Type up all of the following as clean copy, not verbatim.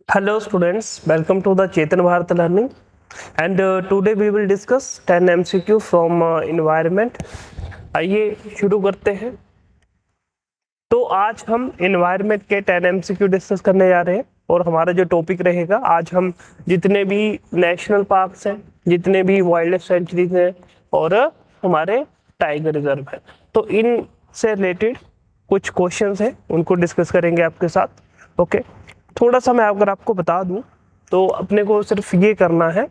Hello students, welcome to the Chetan Bharat Learning and today we will discuss 10 MCQ from environment. आइए शुरू करते हैं। तो आज हम environment के 10 MCQ डिस्कस करने जा रहे हैं और हमारा जो टॉपिक रहेगा, आज हम जितने भी नेशनल पार्क्स हैं, जितने भी वाइल्ड लाइफ सेंचुरीज हैं और हमारे टाइगर रिजर्व है, तो इन से रिलेटेड कुछ क्वेश्चंस हैं, उनको डिस्कस करेंगे आपके साथ। ओके, थोड़ा सा मैं अगर आपको बता दूं तो अपने को सिर्फ ये करना है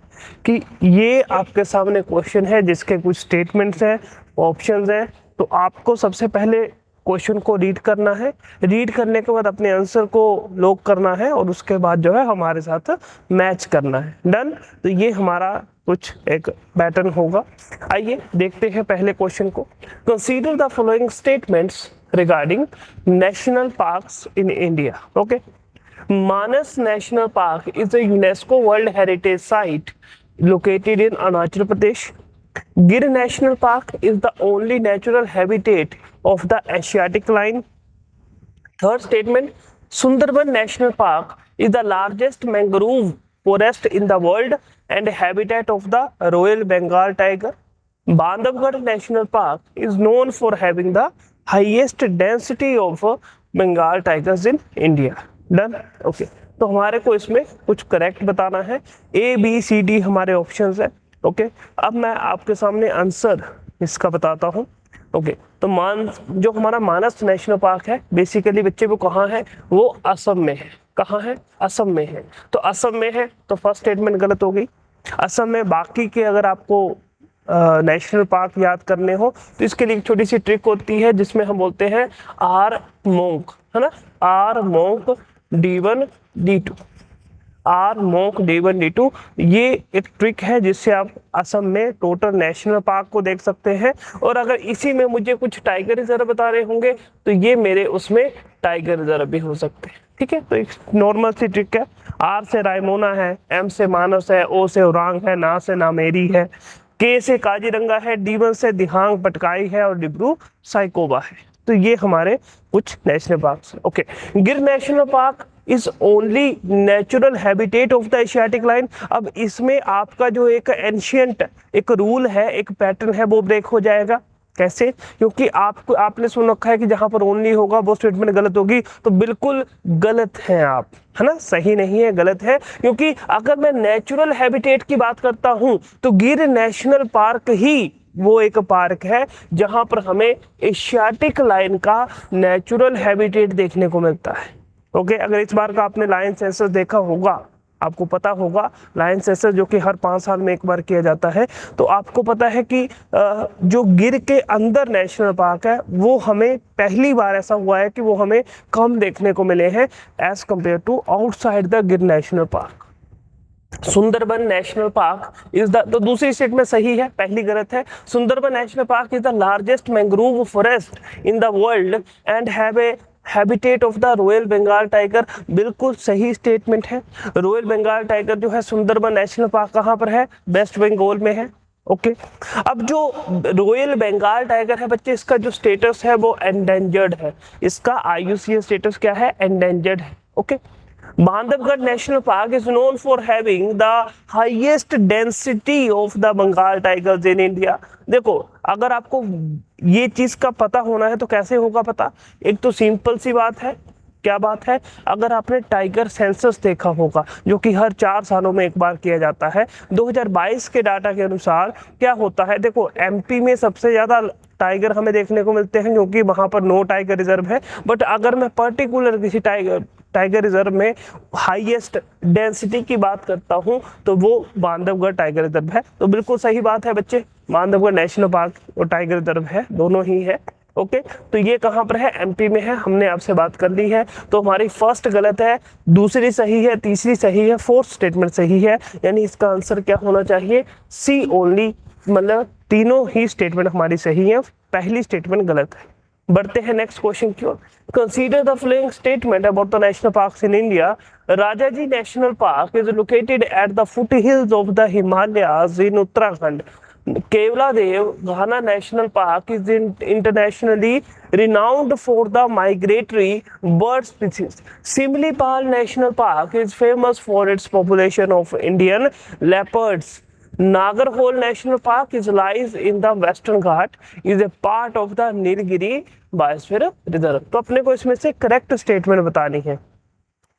कि ये आपके सामने क्वेश्चन है जिसके कुछ स्टेटमेंट्स हैं, ऑप्शंस हैं, तो आपको सबसे पहले क्वेश्चन को रीड करना है। रीड करने के बाद अपने आंसर को लॉक करना है और उसके बाद जो है हमारे साथ मैच करना है। डन। तो ये हमारा कुछ एक पैटर्न होगा। आइए देखते हैं पहले क्वेश्चन को। Consider the following statements regarding national parks in India. Okay, Manas National Park is a UNESCO World Heritage Site located in Arunachal Pradesh. Gir National Park is the only natural habitat of the Asiatic Line. Third statement, Sundarban National Park is the largest mangrove forest in the world and habitat of the Royal Bengal tiger. Bandhavgarh National Park is known for having the highest density of Bengal tigers in India. Done. Okay, तो हमारे को इसमें कुछ correct बताना है। A B C D हमारे options है। Okay, अब मैं आपके सामने आंसर इसका बताता हूँ। ओके, तो जो हमारा मानस नेशनल पार्क है, बेसिकली बच्चे वो कहाँ है, वो असम में है। कहाँ है? असम में है। तो असम में है तो फर्स्ट स्टेटमेंट गलत हो गई। असम में बाकी के अगर आपको नेशनल पार्क याद करने हो तो इसके लिए एक छोटी सी ट्रिक होती है जिसमें हम बोलते हैं आर मोंक, है ना, are monk D1 D2, are monk D1 D2। ये एक ट्रिक है जिससे आप असम में टोटल नेशनल पार्क को देख सकते हैं। और अगर इसी में मुझे कुछ टाइगर रिजर्व बता रहे होंगे तो ये मेरे उसमें टाइगर रिजर्व भी हो सकते हैं। ठीक है, तो एक नॉर्मल सी ट्रिक है। आर से रायमोना है, एम से मानस है, ओ से ओरांग है, ना से नामेरी है, के से काजीरंगा है, D1 से दिहांग पटकाई है और डिब्रू साइकोबा है। तो ये हमारे कुछ नेशनल पार्क्स हैं। ओके, गिर national park is only natural habitat of the Asiatic lion. अब इसमें आपका जो एक एंशियंट एक रूल है, एक पैटर्न है, वो ब्रेक हो जाएगा। कैसे? क्योंकि आपने सुन रखा है कि जहां पर ओनली होगा वो स्टेटमेंट गलत होगी, तो बिल्कुल गलत है आप, है ना, सही नहीं है, गलत है। क्योंकि अगर मैं नेचुरल हैबिटेट की बात करता हूं तो गिर नेशनल पार्क ही वो एक पार्क है जहां पर हमें एशियाटिक लाइन का नेचुरल हैबिटेट देखने को मिलता है। ओके, अगर इस बार का आपने लायन सेंसस देखा होगा, आपको पता होगा लायन सेंसस जो कि हर 5 साल में एक बार किया जाता है, तो आपको पता है कि जो गिर के अंदर नेशनल पार्क है वो हमें पहली बार ऐसा हुआ है कि वो हमें कम देखने को मिले हैं as compared to outside the Gir national Park. Sundarban national park is the, तो दूसरी स्टेटमेंट सही है, पहली गलत है। Sundarban national park is the largest mangrove forest in the world and have a habitat of the royal Bengal tiger. बिल्कुल सही स्टेटमेंट है। रॉयल बंगाल टाइगर जो है सुंदरबन नेशनल पार्क कहाँ पर है? वेस्ट बंगाल में है। ओके, अब जो रॉयल बंगाल टाइगर है बच्चे, इसका जो स्टेटस है वो एंडेंजर्ड है। इसका IUCN स्टेटस क्या है? एंडेंजर्ड है। Okay, Bandhavgarh national park is known for having the highest density of the Bengal tigers in India. देखो, अगर आपको ये चीज का पता होना है तो कैसे होगा पता? एक तो सिंपल सी बात है, क्या बात है, अगर आपने टाइगर सेंसस देखा होगा जो कि हर 4 सालों में एक बार किया जाता है, 2022 के डाटा के अनुसार क्या होता है, देखो MP में सबसे ज्यादा टाइगर हमें देखने को मिलते हैं क्योंकि वहां पर नो टाइगर रिजर्व है। बट अगर मैं पर्टिकुलर किसी टाइगर रिजर्व में हाईएस्ट डेंसिटी की बात करता हूं तो वो बांधवगढ़ टाइगर रिजर्व है। तो बिल्कुल सही बात है बच्चे, बांधवगढ़ नेशनल पार्क और टाइगर रिजर्व है, दोनों ही है। ओके, तो ये कहां पर है? MP में है। हमने आपसे बात कर ली है, तो हमारी फर्स्ट गलत है, दूसरी सही है, तीसरी सही है, फोर्थ स्टेटमेंट सही है। यानी इसका आंसर क्या होना चाहिए? C ओनली, मतलब तीनों ही स्टेटमेंट हमारी सही है, पहली स्टेटमेंट गलत है। बढ़ते हैं नेक्स्ट क्वेश्चन की ओर। Consider the following statement about the national parks in India. Rajaji national park is located at the foothills of the Himalayas in Uttarakhand. Kevladev Ghana National Park is internationally renowned for the migratory bird species. Simlipal National Park is famous for its population of Indian leopards. Nagarhole National Park lies in the Western Ghat, is a part of the Nilgiri Biosphere Reserve. तो अपने को इसमें से correct statement बतानी है।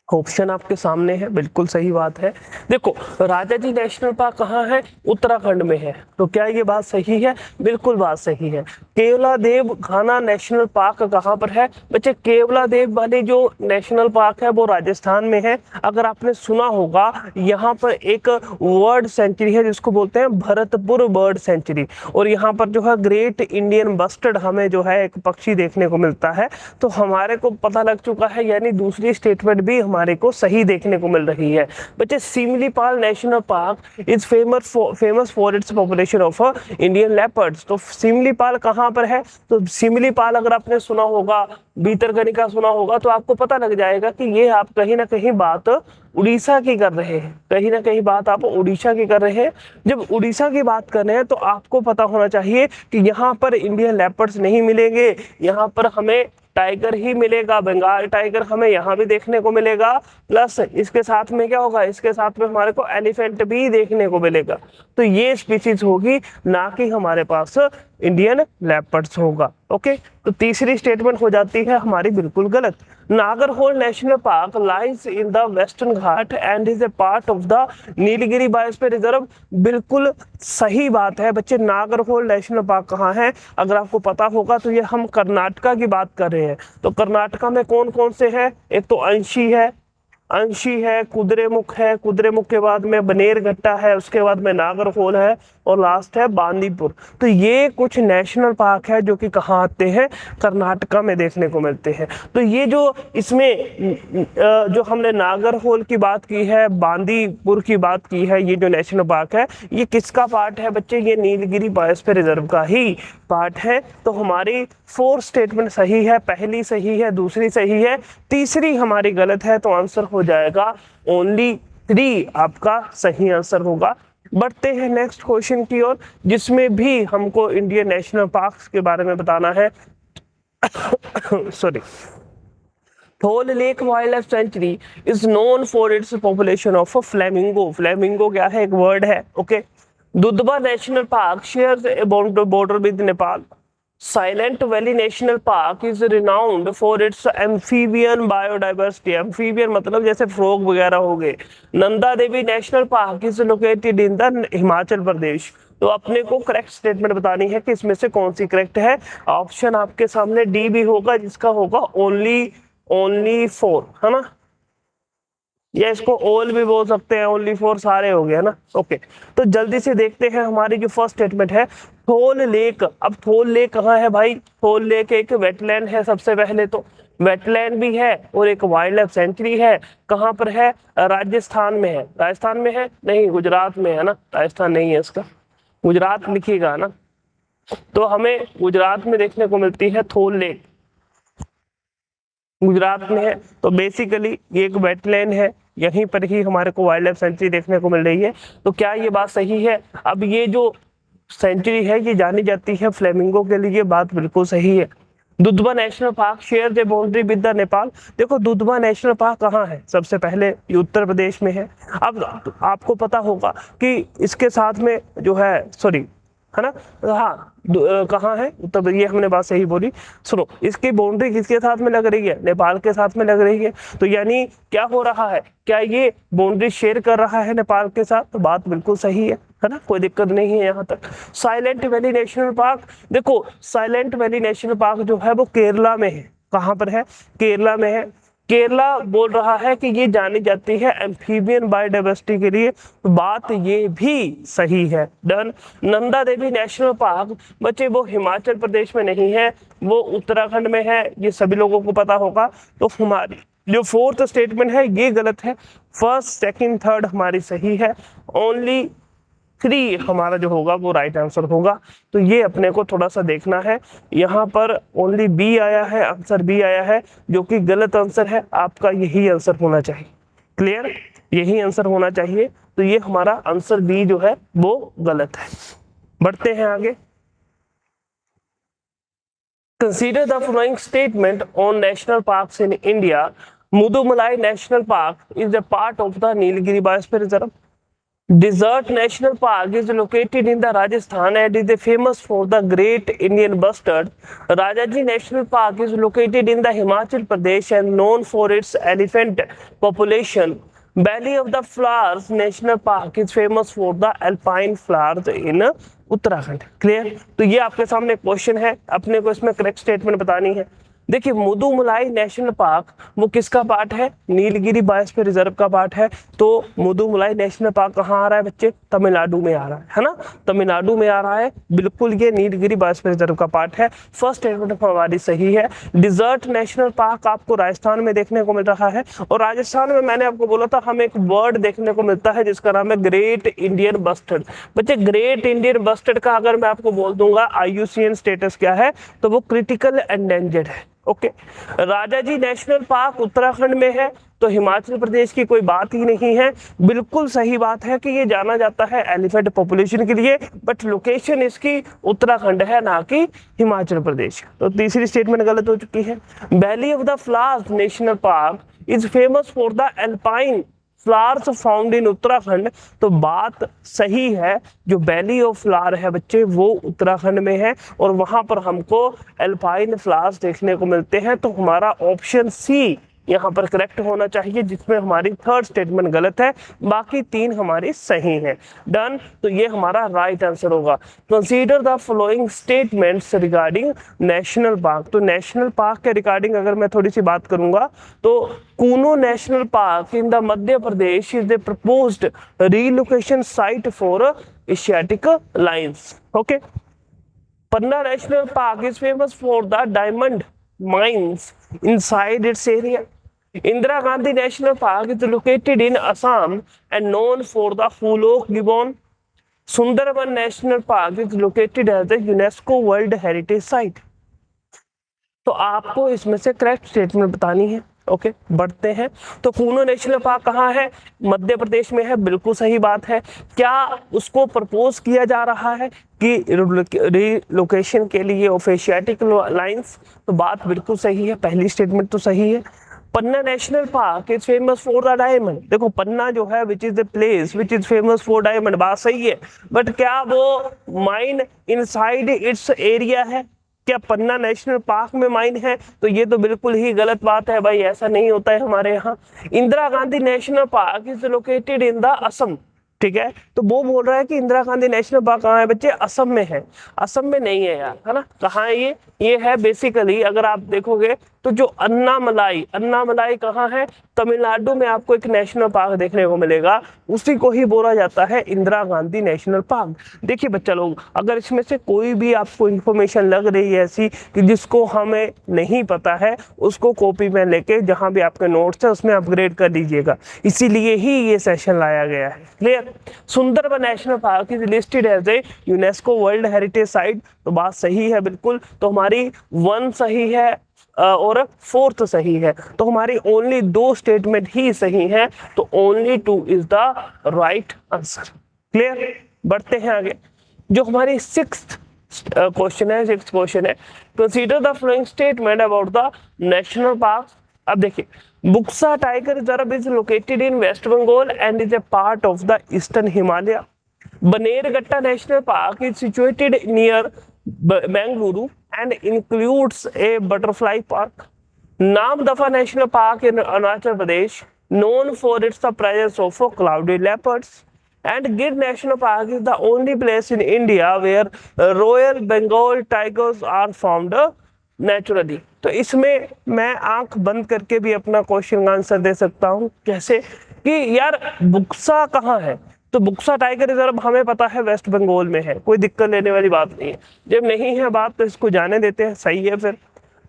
Option आपके सामने है, बिल्कुल सही बात है। देखो, राजाजी नेशनल पार्क कहाँ है? उत्तराखंड में है। तो क्या ये बात सही है? बिल्कुल बात सही है। केवलादेव घाना नेशनल पार्क कहाँ पर है? बच्चे, केवलादेव वाली जो नेशनल पार्क है वो राजस्थान में है। अगर आपने सुना होगा, यहाँ पर एक बर्ड सेंचुरी है जिसको बोलते हैं भरतपुर बर्ड सेंचुरी, और यहाँ पर जो है ग्रेट इंडियन बस्टर्ड हमें जो है एक पक्षी देखने को मिलता है। तो हमारे को पता लग चुका है, यानी दूसरी स्टेटमेंट भी हमारे को सही देखने को मिल रही है। बच्चे, Similipal national park is famous for its population of Indian leopards. तो सिमलीपाल कहाँ पर है? तो सिमलीपाल अगर आपने सुना होगा, भीतरकनिका सुना होगा, तो आपको पता लग जाएगा कि ये आप कहीं ना कहीं बात उड़ीसा की कर रहे हैं। कहीं ना कहीं बात आप उड़ीसा की कर रहे हैं। जब उड़ीसा की बात कर रहे हैं तो आपको पता होना चाहिए कि यहाँ पर इंडियन लेपर्ड्स नहीं मिलेंगे, यहाँ पर हमें टाइगर ही मिलेगा। बंगाल टाइगर हमें यहाँ भी देखने को मिलेगा, प्लस इसके साथ में क्या होगा? इसके साथ में हमारे को एलिफेंट भी देखने को मिलेगा। तो ये स्पीशीज होगी, ना कि हमारे पास इंडियन लेपर्ड्स होगा। ओके, तो तीसरी स्टेटमेंट हो जाती है हमारी बिल्कुल गलत। Nagarhole national park lies in the western Ghat and is a part of the Nilgiri biosphere reserve. बिल्कुल सही बात है बच्चे। नागरहोल नेशनल पार्क कहाँ है? अगर आपको पता होगा तो ये हम कर्नाटका की बात कर रहे हैं। तो कर्नाटका में कौन कौन से हैं? एक तो अंशी है, कुद्रेमुख है, कुद्रेमुख के बाद में बनेरघट्टा है, उसके बाद में नागरहोल है, और लास्ट है बांदीपुर। तो ये कुछ नेशनल पार्क है जो कि कहाँ आते हैं? कर्नाटका में देखने को मिलते हैं। तो ये जो इसमें जो हमने नागरहोल की बात की है, बांदीपुर की बात की है, ये जो नेशनल पार्क है ये किसका पार्ट है बच्चे? ये नीलगिरी बायोस्फीयर रिजर्व का ही पार्ट है। तो हमारी 4 स्टेटमेंट सही है, पहली सही है, दूसरी सही है, तीसरी हमारी गलत है। तो आंसर हो जाएगा ओनली 3 आपका सही आंसर होगा। बढ़ते हैं नेक्स्ट क्वेश्चन की ओर, जिसमें भी हमको इंडियन नेशनल पार्क्स के बारे में बताना है। Sorry. Thol Lake Wildlife Sanctuary is known for its population of flamingo. Flamingo क्या है? एक वर्ड है। Okay. Dudhwa National Park shares a border with Nepal. Silent Valley National park is renowned for its amphibian biodiversity. Amphibian मतलब जैसे frog वगैरह हो गए। Nanda Devi National park is located in the Himachal Pradesh. तो अपने को करेक्ट स्टेटमेंट बतानी है कि इसमें से कौन सी करेक्ट है। ऑप्शन आपके सामने डी भी होगा, जिसका होगा ओनली 4, है ना, या इसको ऑल भी बोल सकते हैं, ओनली 4 सारे हो गए ना। ओके, तो जल्दी से देखते हैं हमारी जो फर्स्ट स्टेटमेंट है, थोल लेक। अब थोल लेक कहाँ है भाई? थोल लेक एक वेटलैंड है। सबसे पहले तो वेटलैंड भी है और एक वाइल्ड लाइफ सेंचुरी है। कहाँ पर है? राजस्थान में है। राजस्थान में है? नहीं, गुजरात में है ना। राजस्थान नहीं है इसका, गुजरात लिखिएगा ना। तो हमें गुजरात में देखने को मिलती है थोल लेक, गुजरात में है। तो बेसिकली ये एक वेटलैंड है, यहीं पर ही हमारे को वाइल्ड लाइफ सेंचुरी देखने को मिल रही है। तो क्या ये बात सही है? अब ये जो सेंचुरी है ये जानी जाती है फ्लेमिंगो के लिए, बात बिल्कुल सही है। Dudhwa National park share the boundary with the Nepal. देखो, दुधवा नेशनल पार्क कहाँ है? सबसे पहले ये उत्तर प्रदेश में है। अब आपको पता होगा कि इसके साथ में जो है, सॉरी, है ना, हाँ, कहाँ है? उत्तर प्रदेश। ये हमने बात सही बोली। सुनो, इसकी बाउंड्री किसके साथ में लग रही है? नेपाल के साथ में लग रही है। तो यानी क्या हो रहा है? क्या ये बाउंड्री शेयर कर रहा है नेपाल के साथ? तो बात बिल्कुल सही है ना, कोई दिक्कत नहीं है यहाँ तक। साइलेंट वैली नेशनल पार्क, देखो साइलेंट वैली नेशनल पार्क जो है वो केरला में है। कहाँ पर है? केरला में है। केरला बोल रहा है कि ये जानी जाती है एम्फीबियन बायोडाइवर्सिटी के लिए। तो बात ये भी सही है। Done. Nanda Devi National park बच्चे वो हिमाचल प्रदेश में नहीं है, वो उत्तराखंड में है। ये सभी लोगों को पता होगा। तो हमारी जो 4th स्टेटमेंट है ये गलत है। 1st, 2nd, 3rd हमारी सही है। ओनली 3 हमारा जो होगा वो राइट आंसर होगा। तो ये अपने को थोड़ा सा देखना है। यहाँ पर ओनली बी आया है, आंसर बी आया है, जो कि गलत आंसर है। आपका यही आंसर होना चाहिए। क्लियर? यही आंसर होना चाहिए। तो ये हमारा आंसर बी जो है वो गलत है। बढ़ते हैं आगे। Consider the following statement on national parks in India. Mudumalai National Park is a part of the Nilgiri Biosphere Reserve. Desert National Park is located in the Rajasthan and is famous for the great Indian bustard. Rajaji National Park is located in the Himachal Pradesh and known for its elephant population. Valley of the Flowers National Park is famous for the alpine flowers in Uttarakhand. Clear? तो ये आपके सामने question है, अपने को इसमें correct statement बतानी है। देखिए मुदुमलाई नेशनल पार्क वो किसका पार्ट है? नीलगिरी बायोस्फीयर रिजर्व का पार्ट है। तो मुदुमलाई नेशनल पार्क कहाँ आ रहा है बच्चे? तमिलनाडु में आ रहा है ना, तमिलनाडु में आ रहा है, बिल्कुल ये नीलगिरी बायोस्फीयर रिजर्व का पार्ट है। फर्स्ट स्टेटमेंट हमारी सही है। डिजर्ट नेशनल पार्क आपको राजस्थान में देखने को मिल रहा है, और राजस्थान में मैंने आपको बोला था हमें एक बर्ड देखने को मिलता है जिसका नाम है ग्रेट इंडियन बस्टर्ड। बच्चे ग्रेट इंडियन बस्टर्ड का अगर मैं आपको बोल दूंगा IUCN स्टेटस क्या है, तो वो क्रिटिकल एंडेंजर्ड है। Okay, Rajaji national park Uttarakhand में है, तो हिमाचल प्रदेश की कोई बात ही नहीं है। बिल्कुल सही बात है कि ये जाना जाता है एलिफेंट पॉपुलेशन के लिए, बट लोकेशन इसकी उत्तराखंड है ना कि हिमाचल प्रदेश। तो तीसरी स्टेटमेंट गलत हो चुकी है। Valley of the flowers national park is famous for the alpine flowers found in Uttarakhand. तो बात सही है, जो वैली ऑफ फ्लावर है बच्चे वो उत्तराखंड में है, और वहां पर हमको एल्पाइन फ्लावर्स देखने को मिलते हैं। तो हमारा ऑप्शन सी यहाँ पर करेक्ट होना चाहिए, जिसमें हमारी थर्ड स्टेटमेंट गलत है, बाकी तीन हमारी सही हैं। डन, तो ये हमारा राइट आंसर होगा। Consider the following statements regarding national park. तो नेशनल पार्क के रिगार्डिंग अगर मैं थोड़ी सी बात करूंगा, तो Kuno national park in the Madhya Pradesh is the proposed relocation site for Asiatic lines. Okay, Panna national park is famous for the diamond mines inside its area. Indira Gandhi National Park is located in Assam and known for the Hulok gibbon. Sundarban National Park is located as a UNESCO World Heritage Site. तो आपको इसमें से correct statement बतानी है। Okay, बढ़ते हैं। तो Kuno national park कहाँ है? मध्य प्रदेश में है, बिल्कुल सही बात है। क्या उसको प्रपोज किया जा रहा है कि रिलोकेशन के लिए ऑफ एशियाटिक लाइन्स? तो बात बिल्कुल सही है, पहली स्टेटमेंट तो सही है। Panna national park is famous for the diamond. देखो पन्ना जो है which is the place which is famous for diamond, बात सही है, बट क्या वो माइन इनसाइड इट्स एरिया है? क्या पन्ना नेशनल पार्क में माइन है? तो ये तो बिल्कुल ही गलत बात है भाई, ऐसा नहीं होता है हमारे यहाँ। Indira Gandhi national park is located in the Assam. ठीक है, तो वो बोल रहा है कि इंदिरा गांधी नेशनल पार्क कहाँ है बच्चे? असम में है। असम में नहीं है यार, है ना। कहाँ है ये है बेसिकली, अगर आप देखोगे तो जो अन्नामलाई कहाँ है? तमिलनाडु में आपको एक नेशनल पार्क देखने को मिलेगा, उसी को ही बोला जाता है इंदिरा गांधी नेशनल पार्क। देखिए बच्चा लोग, अगर इसमें से कोई भी आपको इंफॉर्मेशन लग रही है ऐसी कि जिसको हमें नहीं पता है, उसको कॉपी में लेके जहाँ भी आपके नोट्स है उसमें अपग्रेड कर लीजिएगा, इसीलिए ही ये सेशन लाया गया है। Clear? Sundarban national park is listed as a UNESCO world heritage site. तो बात सही है बिल्कुल, तो हमारी 1 सही है और 4th सही है, तो हमारी ओनली 2 स्टेटमेंट ही सही है, तो only 2 is the right answer. Clear? बढ़ते हैं आगे। जो हमारी 6th क्वेश्चन है, consider the following statement about the national park. अब देखिए, Buxa tiger reserve is located in West Bengal and is a part of the eastern Himalaya. Bannerghatta national park is situated near Bengaluru and includes a butterfly park. Namdapha National Park in Arunachal Pradesh, known for its presence of cloudy leopards. And Gir National Park is the only place in India where Royal Bengal tigers are found naturally. तो इसमें मैं आंख बंद करके भी अपना question का answer दे सकता हूँ। कैसे? कि यार बुक्सा कहाँ है? तो बुक्सा टाइगर रिजर्व हमें पता है वेस्ट बंगाल में है, कोई दिक्कत लेने वाली बात नहीं है। जब नहीं है बात तो इसको जाने देते हैं, सही है। फिर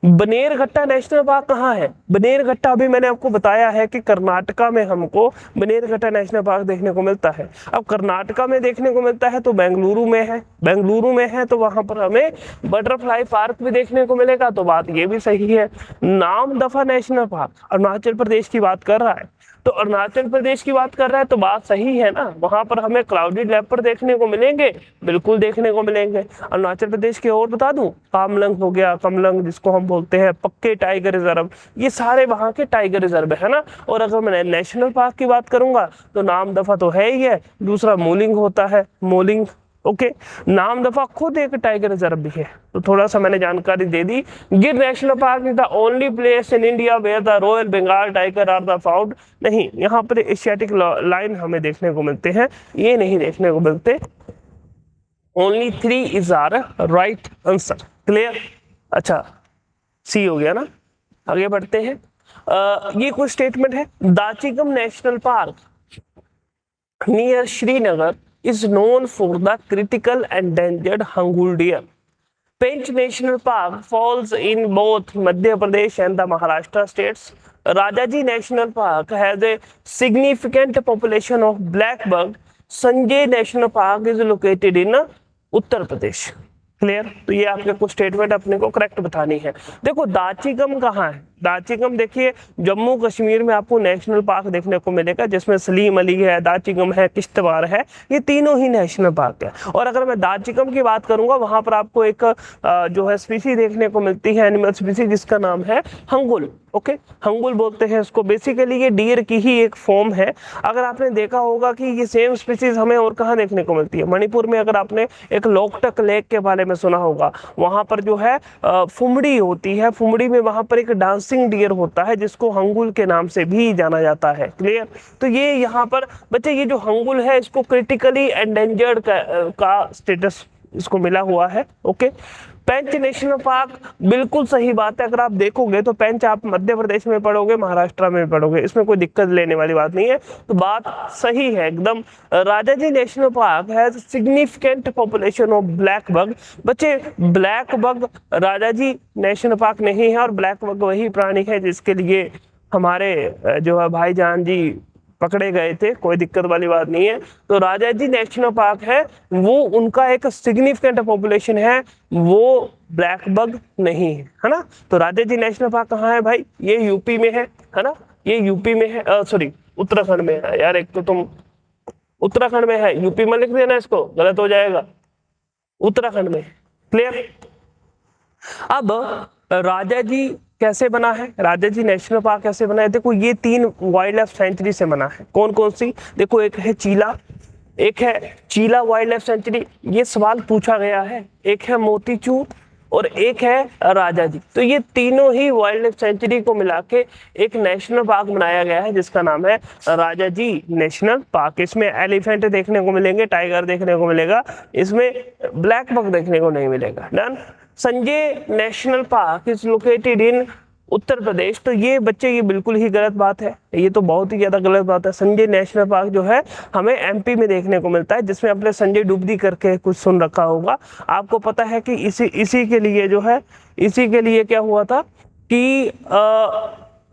बनेरघट्टा नेशनल पार्क कहाँ है? बनेरघट्टा अभी मैंने आपको बताया है कि कर्नाटका में हमको बनेरघट्टा नेशनल पार्क देखने को मिलता है। अब कर्नाटका में देखने को मिलता है तो बेंगलुरु में है, तो वहां पर हमें बटरफ्लाई पार्क भी देखने को मिलेगा, तो बात ये भी सही है। नामदफा नेशनल पार्क अरुणाचल प्रदेश की बात कर रहा है। तो अरुणाचल प्रदेश की बात कर रहा है तो बात सही है ना, वहां पर हमें क्लाउडेड लेपर्ड देखने को मिलेंगे, बिल्कुल देखने को मिलेंगे। अरुणाचल प्रदेश के और बता दूं, कामलंग हो गया, कमलंग जिसको हम बोलते हैं, पक्के टाइगर रिजर्व, ये सारे वहां के टाइगर रिजर्व है ना। और अगर मैं नेशनल पार्क की बात करूंगा तो नामदफा तो है ही है, दूसरा मोलिंग होता है, मोलिंग। ओके, नामदफा खुद एक टाइगर रिजर्व भी है, तो थोड़ा सा मैंने जानकारी दे दी। Gir national park is the only place in India where the royal Bengal tiger are the found. नहीं, यहाँ पर एशियाटिक लाइन हमें देखने को मिलते हैं, ये नहीं देखने को मिलते। Only 3 is are right answer. Clear? अच्छा, सी हो गया ना। आगे बढ़ते हैं। ये कोई स्टेटमेंट है, Dachigam national park near Srinagar is known for the critical endangered hangul deer. Pench National Park falls in both Madhya Pradesh and the Maharashtra states. Rajaji National Park has a significant population of black buck. Sanjay National Park is located in Uttar Pradesh. Clear? तो ये आपके कुछ statement अपने को correct बतानी है। देखो दाचिगम कहाँ है, दाचिगम देखिए जम्मू कश्मीर में आपको नेशनल पार्क देखने को मिलेगा, जिसमें सलीम अली है, दाचिगम है, किश्तवाड़ है, ये तीनों ही नेशनल पार्क है। और अगर मैं दाचिगम की बात करूंगा, वहां पर आपको एक जो है स्पीसी देखने को मिलती है, एनिमल स्पीसी, जिसका नाम है हंगुल। ओके, हंगुल बोलते हैं इसको। बेसिकली ये डियर की ही एक फॉर्म है। अगर आपने देखा होगा कि ये सेम स्पीसीज हमें और कहाँ देखने को मिलती है, मणिपुर में। अगर आपने एक लोकटक लेक के बारे में सुना होगा, वहां पर जो है फुमड़ी होती है, फुमड़ी में वहां पर एक डांसिंग डियर होता है जिसको हंगुल के नाम से भी जाना जाता है। क्लियर? तो ये यहाँ पर बच्चे, ये जो हंगुल है इसको क्रिटिकली एंडेंजर्ड का स्टेटस इसको मिला हुआ है। ओके, पेंच नेशनल पार्क, बिल्कुल सही बात है। अगर आप देखोगे तो पेंच आप मध्य प्रदेश में पढ़ोगे, महाराष्ट्र में पढ़ोगे, इसमें कोई दिक्कत लेने वाली बात नहीं है, तो बात सही है एकदम। Rajaji national park has significant population of black buck. बच्चे, black buck Rajaji national park नहीं है, और ब्लैक बग वही प्राणी है जिसके लिए हमारे जो है भाईजान जी पकड़े गए थे, कोई दिक्कत वाली बात नहीं है। तो राजाजी नेशनल पार्क है वो उनका एक सिग्निफिकेंट पॉपुलेशन है, वो ब्लैक बग नहीं है ना। तो राजाजी नेशनल पार्क कहाँ है भाई? ये यूपी में है ना, ये यूपी में है, सॉरी उत्तराखंड में है यार। एक तो तुम उत्तराखंड में है, यूपी में लिख देना, इसको गलत हो जाएगा, उत्तराखंड में। क्लियर? अब राजाजी कैसे बना है, राजाजी नेशनल पार्क कैसे बना है? देखो ये 3 वाइल्ड लाइफ सेंचुरी से बना है। कौन कौन सी? देखो एक है चीला, एक है चीला वाइल्ड लाइफ सेंचुरी, ये सवाल पूछा गया है, एक है मोतीचूर और एक है राजाजी। तो ये तीनों ही वाइल्ड लाइफ सेंचुरी को मिला के एक नेशनल पार्क बनाया गया है जिसका नाम है राजाजी नेशनल पार्क। इसमें एलिफेंट देखने को मिलेंगे, टाइगर देखने को मिलेगा, इसमें ब्लैक बक देखने को नहीं मिलेगा। Done. Sanjay national park is located in Uttar Pradesh. तो ये बच्चे, ये बिल्कुल ही गलत बात है, ये तो बहुत ही ज्यादा गलत बात है। संजय नेशनल पार्क जो है हमें एमपी में देखने को मिलता है, जिसमें अपने संजय डुबरी करके कुछ सुन रखा होगा। आपको पता है कि इसी के लिए जो है, इसी के लिए क्या हुआ था कि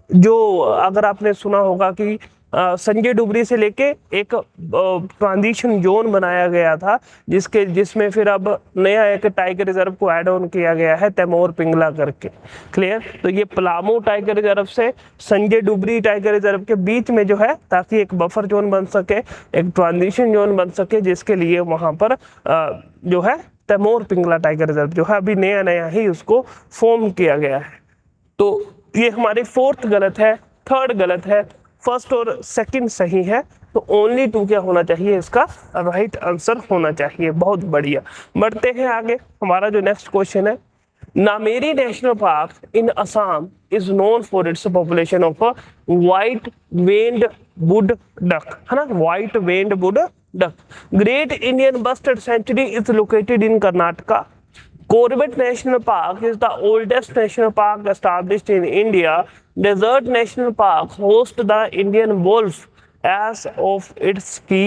जो अगर आपने सुना होगा कि संजय डुबरी से लेके एक ट्रांजिशन जोन बनाया गया था, जिसमें फिर अब नया एक टाइगर रिजर्व को ऐड ऑन किया गया है, तैमूर पिंगला करके। क्लियर? तो ये पलामू टाइगर रिजर्व से संजय डुबरी टाइगर रिजर्व के बीच में जो है, ताकि एक बफर जोन बन सके, एक ट्रांजिशन जोन बन सके, जिसके लिए वहां पर जो है तैमूर पिंगला टाइगर रिजर्व जो है अभी नया ही उसको फॉर्म किया गया है। तो ये हमारी 4th गलत है, 3rd गलत है, 1st और 2nd सही है। तो ओनली 2 क्या होना चाहिए? इसका राइट आंसर होना चाहिए। बहुत बढ़िया। बढ़ते हैं आगे। हमारा जो नेक्स्ट क्वेश्चन है, Nameri national park in Assam is known for its population of white winged wood duck, है ना, white winged wood duck. Great Indian bustard sanctuary is located in Karnataka. Corbett National Park is the oldest national park established in India. Desert National Park hosts the Indian wolf as of its key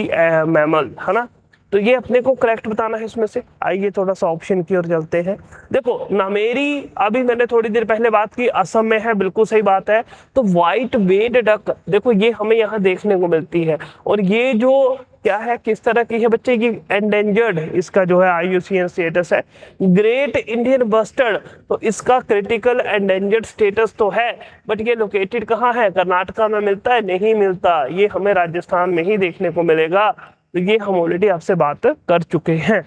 mammal, है ना। तो ये अपने को correct बताना है इसमें से। आइए थोड़ा सा ऑप्शन की ओर चलते हैं। देखो नामेरी, अभी मैंने थोड़ी देर पहले बात की, असम में है, बिल्कुल सही बात है। तो व्हाइट वेड डक, देखो ये हमें यहाँ देखने को मिलती है, और ये जो क्या है, किस तरह की है बच्चे, ये एंडेंजर्ड, इसका जो है IUCN स्टेटस है। ग्रेट इंडियन बस्टर्ड, तो इसका क्रिटिकल एंडेंजर्ड स्टेटस तो है, बट ये लोकेटेड कहाँ है, कर्नाटका में मिलता है, नहीं मिलता, ये हमें राजस्थान में ही देखने को मिलेगा। तो ये हम ऑलरेडी आपसे बात कर चुके हैं।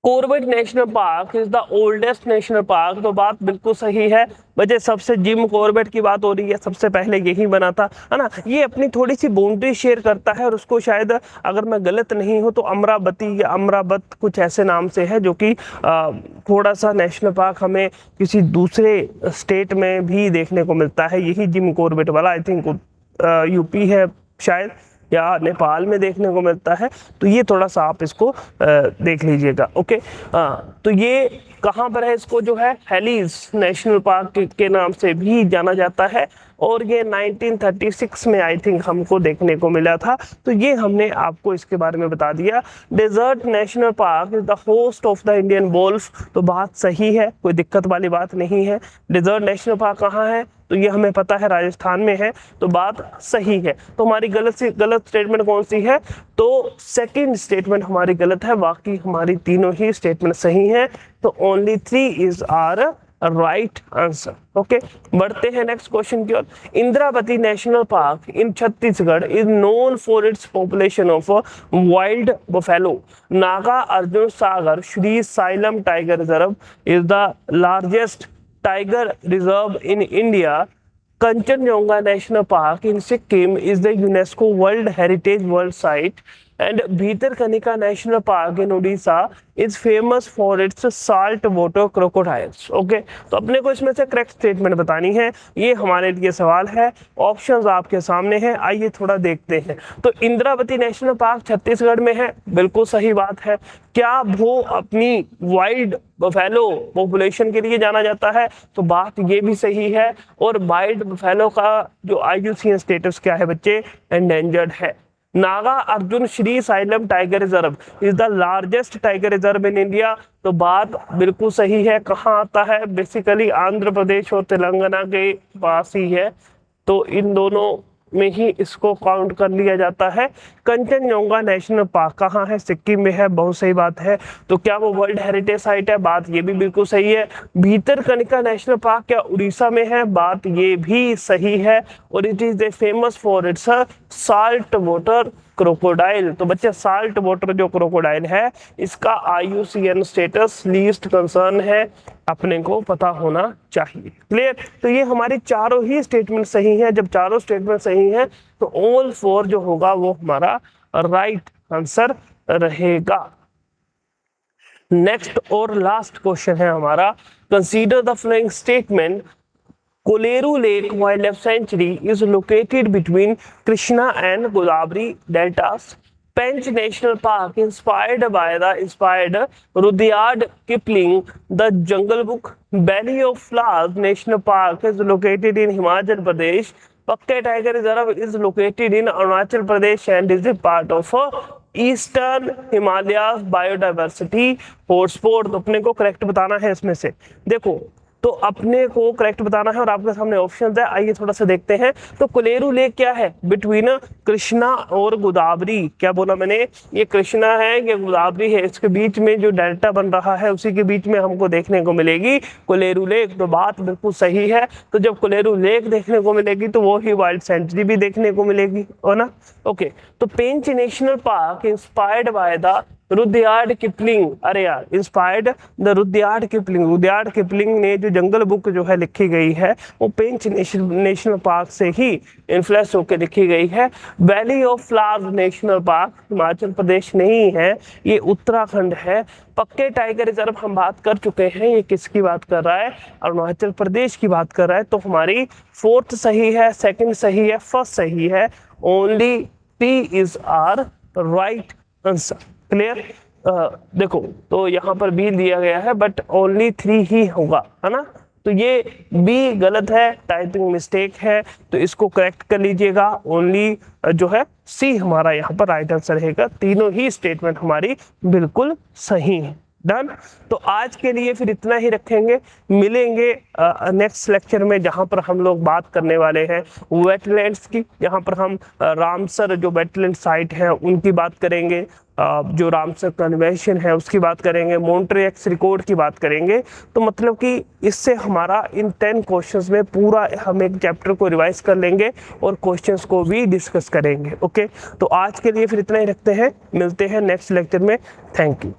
Corbett national park is the oldest national park, तो बात बिल्कुल सही है बच्चे। सबसे जिम कॉर्बेट की बात हो रही है, सबसे पहले यही बना था, है ना। ये अपनी थोड़ी सी बाउंड्री शेयर करता है, और उसको शायद, अगर मैं गलत नहीं हूं तो अमरावती या अमरावत कुछ ऐसे नाम से है, जो कि थोड़ा सा नेशनल पार्क हमें किसी दूसरे स्टेट में भी देखने को मिलता है, यही जिम कॉर्बेट वाला। आई थिंक यूपी है शायद, या नेपाल में देखने को मिलता है। तो ये थोड़ा सा आप इसको देख लीजिएगा। ओके, तो ये कहाँ पर है, इसको जो है हेलीज नेशनल पार्क के नाम से भी जाना जाता है, और ये 1936 में आई थिंक हमको देखने को मिला था। तो ये हमने आपको इसके बारे में बता दिया। Desert national park is the host of the Indian wolf, तो बात सही है, कोई दिक्कत वाली बात नहीं है। डेजर्ट नेशनल पार्क कहाँ है, तो ये हमें पता है राजस्थान में है, तो बात सही है। तो हमारी गलत स्टेटमेंट कौन सी है, तो सेकंड स्टेटमेंट हमारी गलत है, बाकी हमारी तीनों ही स्टेटमेंट सही हैं। तो only 3 is are right answer. Okay, बढ़ते हैं नेक्स्ट क्वेश्चन की ओर। Indravati national park in Chhattisgarh is known for its population of wild buffalo. Nagarjuna Sagar Srisailam tiger reserve is the largest tiger reserve in India. Kanchenjunga National Park in Sikkim is the UNESCO World Heritage World Site, and Bhitarkanika National Park in Odisha is famous for its salt water crocodiles. Okay, तो अपने को इसमें से correct statement बतानी है, ये हमारे लिए सवाल है। ऑप्शंस आपके सामने हैं, आइए थोड़ा देखते हैं। तो इंद्रावती नेशनल पार्क छत्तीसगढ़ में है, बिल्कुल सही बात है। क्या वो अपनी वाइल्ड बफेलो पॉपुलेशन के लिए जाना जाता है, तो बात ये भी सही है। और वाइल्ड बफेलो का जो IUCN स्टेटस क्या है बच्चे, एंडेंजर्ड है। Naga Arjun Shri xylem tiger reserve is the largest tiger reserve in India, तो बात बिल्कुल सही है। कहाँ आता है, बेसिकली आंध्र प्रदेश और तेलंगाना के पास ही है, तो इन दोनों में ही इसको काउंट कर लिया जाता है। कंचनजंगा नेशनल पार्क कहाँ है, सिक्किम में है, बहुत सही बात है। तो क्या वो वर्ल्ड हेरिटेज साइट है, बात ये भी बिल्कुल सही है। भीतरकनिका नेशनल पार्क क्या उड़ीसा में है, बात ये भी सही है। और it is famous for it's salt water crocodile, तो बच्चे साल्ट वाटर जो क्रोकोडाइल है, इसका IUCN स्टेटस लीस्ट कंसर्न है, अपने को पता होना चाहिए। क्लियर, तो ये हमारी चारों ही स्टेटमेंट सही हैं। जब चारों स्टेटमेंट सही हैं तो ऑल 4 जो होगा वो हमारा राइट आंसर रहेगा। नेक्स्ट और लास्ट क्वेश्चन है हमारा, consider the following statement. Koleru Lake Wildlife Sanctuary is located between Krishna and Godavari deltas. Pench National Park inspired Rudyard Kipling, The Jungle Book. Valley of Flowers National Park is located in Himachal Pradesh. Pakka Tiger Reserve is located in Arunachal Pradesh and is a part of eastern Himalayas biodiversity hotspot. तो अपने को correct बताना है इसमें से। देखो, तो अपने को करेक्ट बताना है और आपके सामने ऑप्शंस है, आइए थोड़ा सा देखते हैं। तो कोलेरू लेक क्या है, बिटवीन कृष्णा और गोदावरी, क्या बोला मैंने, ये कृष्णा है, ये गोदावरी है, इसके बीच में जो डेल्टा बन रहा है उसी के बीच में हमको देखने को मिलेगी कोलेरू लेक। तो बात बिल्कुल सही है। तो जब कोलेरू लेक देखने को मिलेगी तो वो ही वाइल्ड सेंचुरी भी देखने को मिलेगी, है ना। ओके, तो Pench national park inspired by the Rudyard Kipling, अरे यार, इंस्पायर्ड द रुडयार्ड किपलिंग ने जो जंगल बुक जो है लिखी गई है वो पेंच नेशनल पार्क से ही इन्फ्लुएंस होकर लिखी गई है। Valley of flowers national park Himachal Pradesh नहीं है, ये उत्तराखंड है। पक्के टाइगर रिजर्व हम बात कर चुके हैं, ये किसकी बात कर रहा है, अरुणाचल प्रदेश की बात कर रहा है। तो हमारी 4th सही है, 2nd सही है, 1st सही है। Only P is are right answer. Clear, देखो, तो यहाँ पर B दिया गया है बट ओनली 3 ही होगा, है ना। तो ये बी गलत है, टाइपिंग मिस्टेक है, तो इसको करेक्ट कर लीजिएगा। ओनली जो है सी हमारा यहाँ पर राइट आंसर रहेगा। तीनों ही स्टेटमेंट हमारी बिल्कुल सही है। डन। तो आज के लिए फिर इतना ही रखेंगे, मिलेंगे नेक्स्ट लेक्चर में, जहां पर हम लोग बात करने वाले हैं वेटलैंड्स की, जहां पर हम रामसर जो वेटलैंड साइट है उनकी बात करेंगे, जो रामसर कन्वेंशन है उसकी बात करेंगे, मॉन्ट्रियक्स रिकॉर्ड की बात करेंगे। तो मतलब कि इससे हमारा इन 10 क्वेश्चंस में पूरा हम एक चैप्टर को रिवाइज कर लेंगे और क्वेश्चंस को भी डिस्कस करेंगे। ओके, तो आज के लिए फिर इतना ही रखते हैं, मिलते हैं नेक्स्ट लेक्चर में। Thank you.